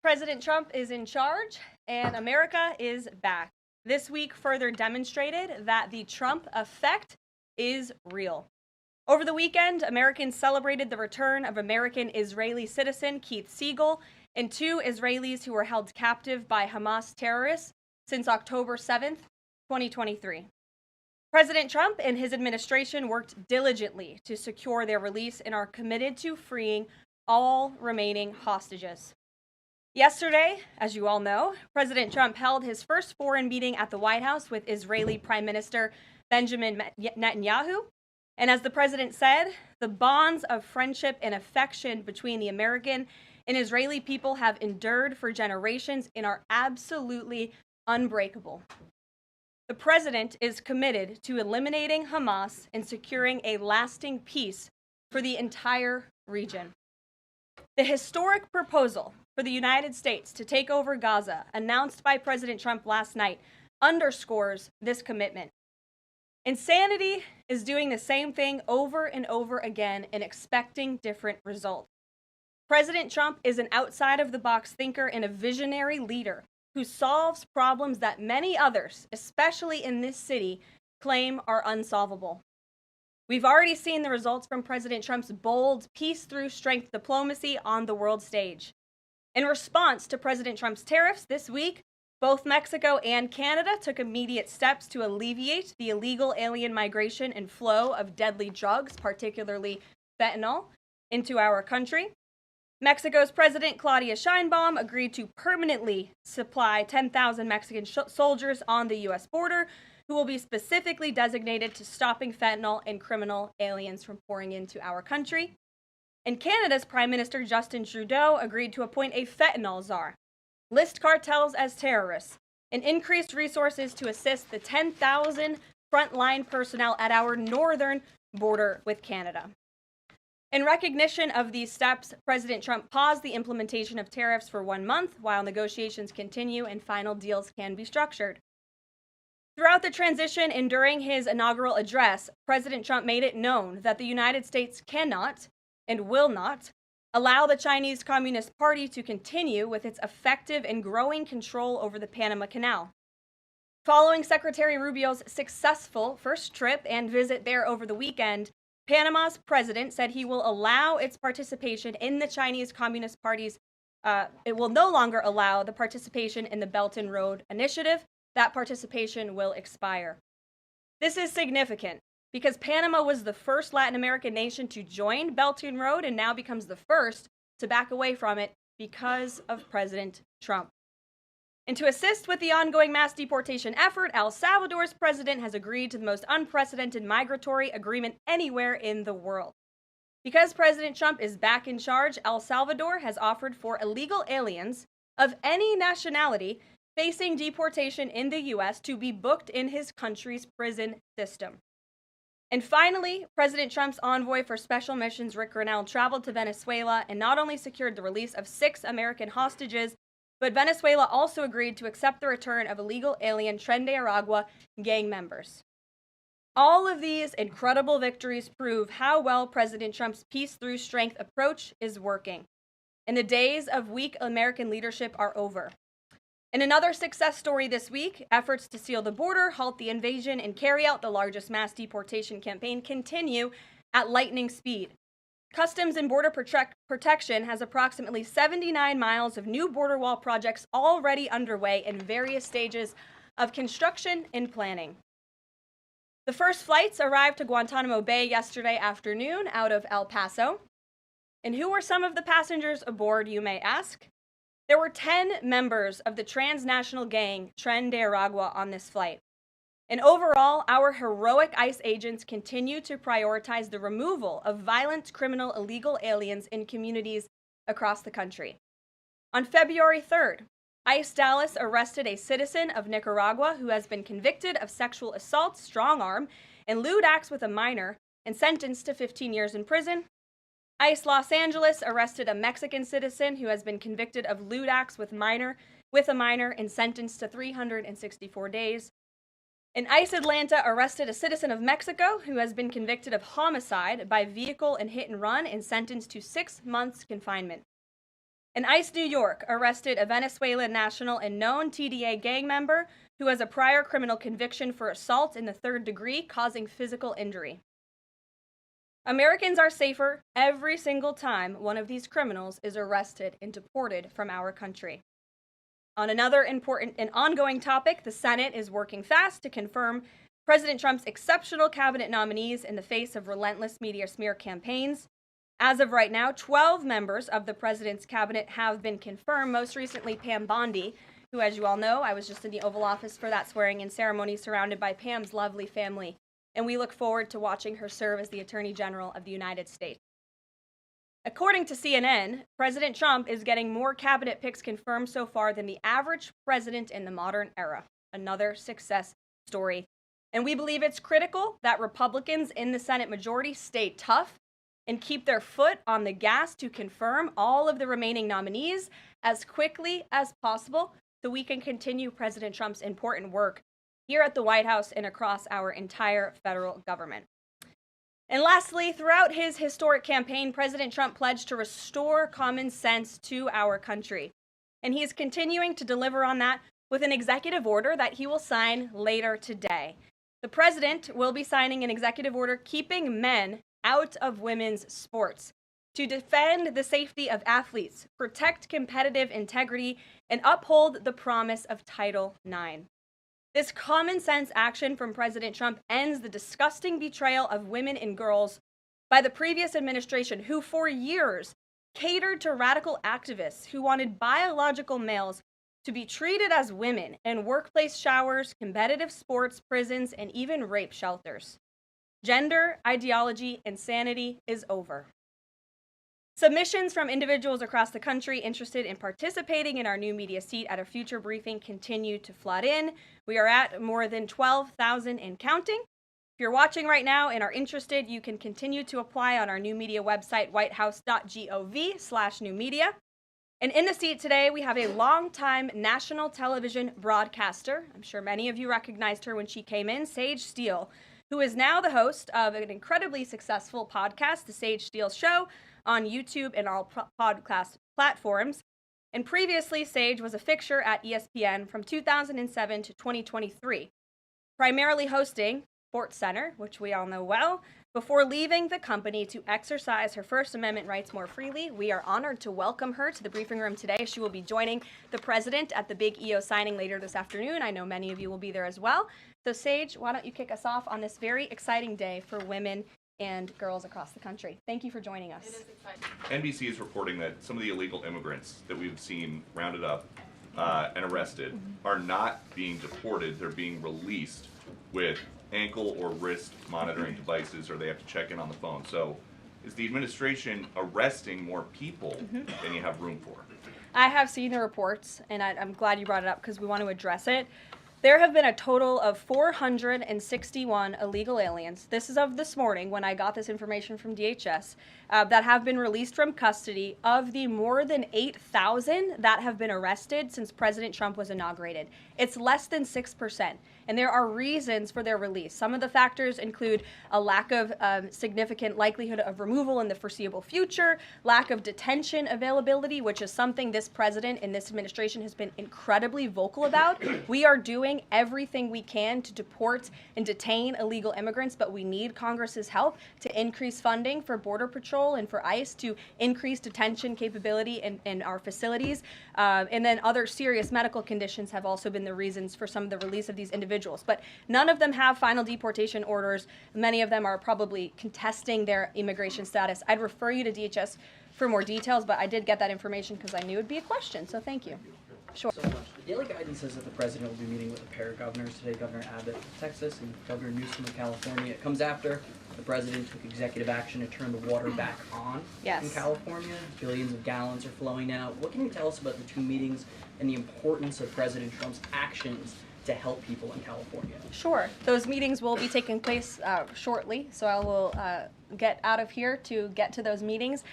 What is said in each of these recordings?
President Trump is in charge, and America is back. This week further demonstrated that the Trump effect is real. Over the weekend, Americans celebrated the return of American-Israeli citizen Keith Siegel and two Israelis who were held captive by Hamas terrorists since October 7th, 2023. President Trump and his administration worked diligently to secure their release and are committed to freeing all remaining hostages. Yesterday, as you all know, President Trump held his first foreign meeting at the White House with Israeli Prime Minister Benjamin Netanyahu. And as the president said, the bonds of friendship and affection between the American and Israeli people have endured for generations and are absolutely unbreakable. The president is committed to eliminating Hamas and securing a lasting peace for the entire region. The historic proposal for the United States to take over Gaza, announced by President Trump last night, underscores this commitment. Insanity is doing the same thing over and over again and expecting different results. President Trump is an outside-of-the-box thinker and a visionary leader who solves problems that many others, especially in this city, claim are unsolvable. We've already seen the results from President Trump's bold peace-through-strength diplomacy on the world stage. In response to President Trump's tariffs this week, both Mexico and Canada took immediate steps to alleviate the illegal alien migration and flow of deadly drugs, particularly fentanyl, into our country. Mexico's President Claudia Sheinbaum agreed to permanently supply 10,000 Mexican soldiers on the U.S. border who will be specifically designated to stopping fentanyl and criminal aliens from pouring into our country. And Canada's Prime Minister Justin Trudeau agreed to appoint a fentanyl czar, list cartels as terrorists, and increased resources to assist the 10,000 frontline personnel at our northern border with Canada. In recognition of these steps, President Trump paused the implementation of tariffs for 1 month while negotiations continue and final deals can be structured. Throughout the transition and during his inaugural address, President Trump made it known that the United States cannot and will not allow the Chinese Communist Party to continue with its effective and growing control over the Panama Canal. Following Secretary Rubio's successful first trip and visit there over the weekend, Panama's president said he will allow its participation in the Chinese Communist Party's, it will no longer allow the participation in the Belt and Road Initiative. That participation will expire. This is significant because Panama was the first Latin American nation to join Belt and Road and now becomes the first to back away from it because of President Trump. And to assist with the ongoing mass deportation effort, El Salvador's president has agreed to the most unprecedented migratory agreement anywhere in the world. Because President Trump is back in charge, El Salvador has offered for illegal aliens of any nationality facing deportation in the U.S. to be booked in his country's prison system. And finally, President Trump's envoy for special missions, Rick Grenell, traveled to Venezuela and not only secured the release of 6 American hostages, but Venezuela also agreed to accept the return of illegal alien Tren de Aragua gang members. All of these incredible victories prove how well President Trump's peace-through-strength approach is working. And the days of weak American leadership are over. In another success story this week, efforts to seal the border, halt the invasion, and carry out the largest mass deportation campaign continue at lightning speed. Customs and Border Protection has approximately 79 miles of new border wall projects already underway in various stages of construction and planning. The first flights arrived to Guantanamo Bay yesterday afternoon out of El Paso. And who were some of the passengers aboard, you may ask? There were 10 members of the transnational gang Tren de Aragua on this flight. And overall, our heroic ICE agents continue to prioritize the removal of violent criminal illegal aliens in communities across the country. On February 3rd, ICE Dallas arrested a citizen of Nicaragua who has been convicted of sexual assault, strong arm, and lewd acts with a minor and sentenced to 15 years in prison. ICE Los Angeles arrested a Mexican citizen who has been convicted of lewd acts with a minor and sentenced to 364 days. And ICE Atlanta arrested a citizen of Mexico who has been convicted of homicide by vehicle and hit and run and sentenced to 6 months confinement. And ICE New York arrested a Venezuelan national and known TDA gang member who has a prior criminal conviction for assault in the 3rd degree, causing physical injury. Americans are safer every single time one of these criminals is arrested and deported from our country. On another important and ongoing topic, the Senate is working fast to confirm President Trump's exceptional cabinet nominees in the face of relentless media smear campaigns. As of right now, 12 members of the president's cabinet have been confirmed, most recently Pam Bondi, who, as you all know, I was just in the Oval Office for that swearing-in ceremony surrounded by Pam's lovely family, and we look forward to watching her serve as the Attorney General of the United States. According to CNN, President Trump is getting more cabinet picks confirmed so far than the average president in the modern era. Another success story. And we believe it's critical that Republicans in the Senate majority stay tough and keep their foot on the gas to confirm all of the remaining nominees as quickly as possible so we can continue President Trump's important work here at the White House and across our entire federal government. And lastly, throughout his historic campaign, President Trump pledged to restore common sense to our country. And he is continuing to deliver on that with an executive order that he will sign later today. The president will be signing an executive order keeping men out of women's sports to defend the safety of athletes, protect competitive integrity, and uphold the promise of Title IX. This common sense action from President Trump ends the disgusting betrayal of women and girls by the previous administration, who for years catered to radical activists who wanted biological males to be treated as women in workplace showers, competitive sports, prisons, and even rape shelters. Gender ideology insanity is over. Submissions from individuals across the country interested in participating in our new media seat at a future briefing continue to flood in. We are at more than 12,000 and counting. If you're watching right now and are interested, you can continue to apply on our new media website, whitehouse.gov/newmedia. And in the seat today, we have a longtime national television broadcaster. I'm sure many of you recognized her when she came in, Sage Steele, who is now the host of an incredibly successful podcast, The Sage Steele Show, on YouTube and all podcast platforms. And previously, Sage was a fixture at ESPN from 2007 to 2023, primarily hosting SportsCenter, which we all know well, before leaving the company to exercise her First Amendment rights more freely. We are honored to welcome her to the briefing room today. She will be joining the president at the big EO signing later this afternoon. I know many of you will be there as well. So Sage, why don't you kick us off on this very exciting day for women and girls across the country. Thank you for joining us. It is exciting. NBC is reporting that some of the illegal immigrants that we've seen rounded up and arrested are not being deported. They're being released with ankle or wrist monitoring devices, or they have to check in on the phone. So is the administration arresting more people than you have room for? I have seen the reports, and I'm glad you brought it up because we want to address it. There have been a total of 461 illegal aliens. This is of this morning when I got this information from DHS that have been released from custody of the more than 8,000 that have been arrested since President Trump was inaugurated. It's less than 6%. And there are reasons for their release. Some of the factors include a lack of significant likelihood of removal in the foreseeable future, lack of detention availability, which is something this president and this administration has been incredibly vocal about. We are doing everything we can to deport and detain illegal immigrants, but we need Congress's help to increase funding for Border Patrol and for ICE to increase detention capability in our facilities. And then other serious medical conditions have also been the reasons for some of the release of these individuals. But none of them have final deportation orders. Many of them are probably contesting their immigration status. I'd refer you to DHS for more details, but I did get that information because I knew it'd be a question, so thank you. Sure. So much. The daily guidance says that the president will be meeting with a pair of governors today, Governor Abbott of Texas and Governor Newsom of California. It comes after the president took executive action to turn the water back on in California. Billions of gallons are flowing now. What can you tell us about the two meetings and the importance of President Trump's actions to help people in California? Sure. Those meetings will be taking place shortly, so I will get out of here to get to those meetings,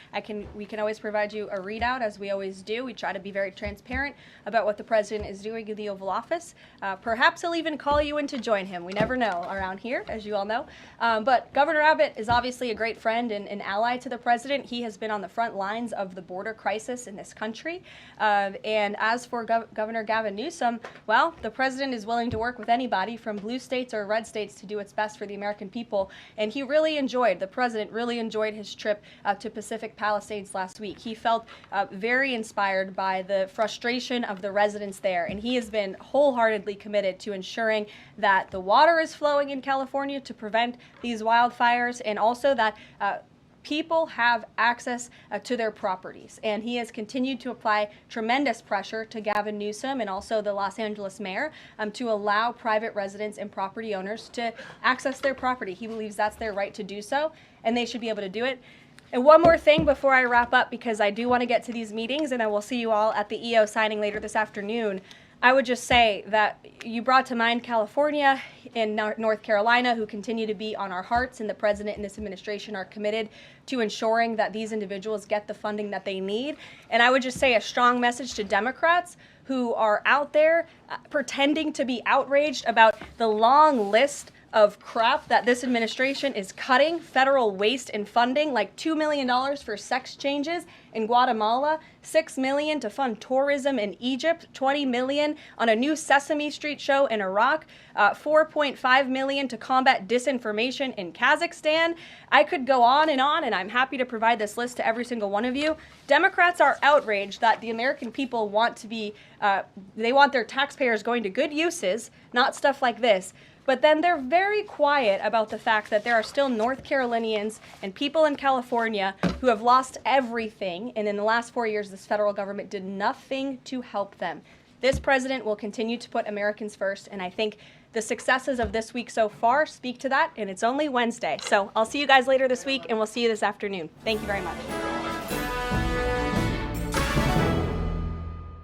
we can always provide you a readout, as we always do. We try to be very transparent about what the president is doing in the Oval Office. Perhaps he'll even call you in to join him. We never know around here, as you all know. But Governor Abbott is obviously a great friend and an ally to the president. He has been on the front lines of the border crisis in this country. And as for Governor Gavin Newsom, well, the president is willing to work with anybody from blue states or red states to do what's best for the American people. And the president really enjoyed his trip to Pacific Palisades last week. He felt very inspired by the frustration of the residents there. And he has been wholeheartedly committed to ensuring that the water is flowing in California to prevent these wildfires, and also that people have access to their properties. And he has continued to apply tremendous pressure to Gavin Newsom and also the Los Angeles mayor to allow private residents and property owners to access their property. He believes that's their right to do so, and they should be able to do it. And one more thing before I wrap up, because I do want to get to these meetings, and I will see you all at the EO signing later this afternoon. I would just say that you brought to mind California and North Carolina, who continue to be on our hearts, and the president and this administration are committed to ensuring that these individuals get the funding that they need. And I would just say a strong message to Democrats who are out there pretending to be outraged about the long list of crap that this administration is cutting, federal waste and funding, like $2 million for sex changes in Guatemala, $6 million to fund tourism in Egypt, $20 million on a new Sesame Street show in Iraq, $4.5 million to combat disinformation in Kazakhstan. I could go on, and I'm happy to provide this list to every single one of you. Democrats are outraged that the American people want to be, they want their taxpayers going to good uses, not stuff like this. But then they're very quiet about the fact that there are still North Carolinians and people in California who have lost everything, and in the last 4 years, this federal government did nothing to help them. This president will continue to put Americans first, and I think the successes of this week so far speak to that, and it's only Wednesday. So I'll see you guys later this week, and we'll see you this afternoon. Thank you very much.